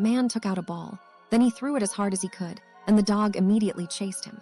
man took out a ball. Then he threw it as hard as he could, and the dog immediately chased him.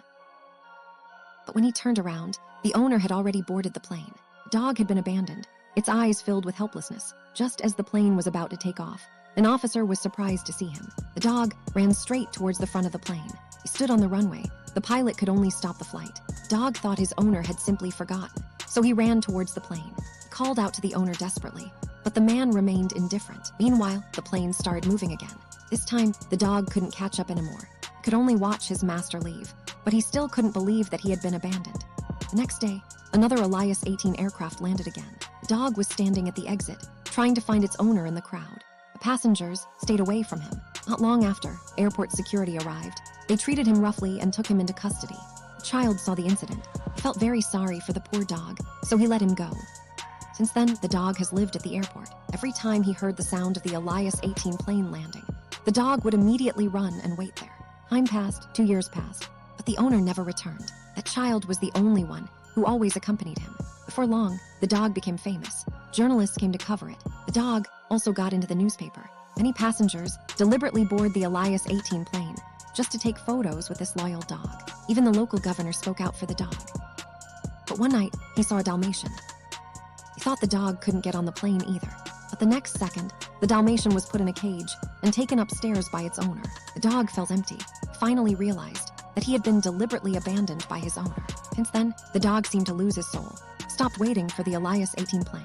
But when he turned around, the owner had already boarded the plane. The dog had been abandoned, its eyes filled with helplessness. Just as the plane was about to take off, an officer was surprised to see him. The dog ran straight towards the front of the plane. He stood on the runway. The pilot could only stop the flight. The dog thought his owner had simply forgotten, so he ran towards the plane. He called out to the owner desperately, but the man remained indifferent. Meanwhile, the plane started moving again. This time, the dog couldn't catch up anymore. He could only watch his master leave, but he still couldn't believe that he had been abandoned. The next day, another Elias 18 aircraft landed again. The dog was standing at the exit, trying to find its owner in the crowd. The passengers stayed away from him. Not long after, airport security arrived. They treated him roughly and took him into custody. The child saw the incident. He felt very sorry for the poor dog, so he let him go. Since then, the dog has lived at the airport. Every time he heard the sound of the Elias 18 plane landing, the dog would immediately run and wait there. Time passed, 2 years passed, but the owner never returned. That child was the only one who always accompanied him. Before long, the dog became famous. Journalists came to cover it. The dog also got into the newspaper. Many passengers deliberately board the Elias 18 plane just to take photos with this loyal dog. Even the local governor spoke out for the dog. But one night, he saw a Dalmatian. He thought the dog couldn't get on the plane either. But the next second, the Dalmatian was put in a cage and taken upstairs by its owner. The dog felt empty. He finally realized that he had been deliberately abandoned by his owner. Since then, the dog seemed to lose his soul, stopped waiting for the Elias 18 plane,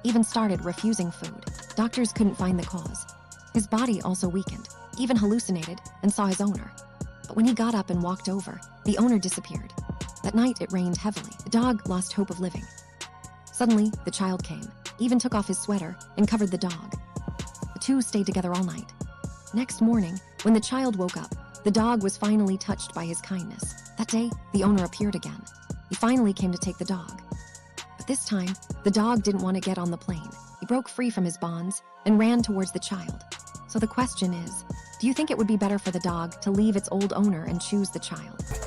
even started refusing food. Doctors couldn't find the cause. His body also weakened, even hallucinated and saw his owner. But when he got up and walked over, the owner disappeared. That night, it rained heavily. The dog lost hope of living. Suddenly, the child came, even took off his sweater and covered the dog. The two stayed together all night. Next morning, when the child woke up, the dog was finally touched by his kindness. That day, the owner appeared again. He finally came to take the dog. But this time, the dog didn't want to get on the plane. He broke free from his bonds and ran towards the child. So the question is, do you think it would be better for the dog to leave its old owner and choose the child?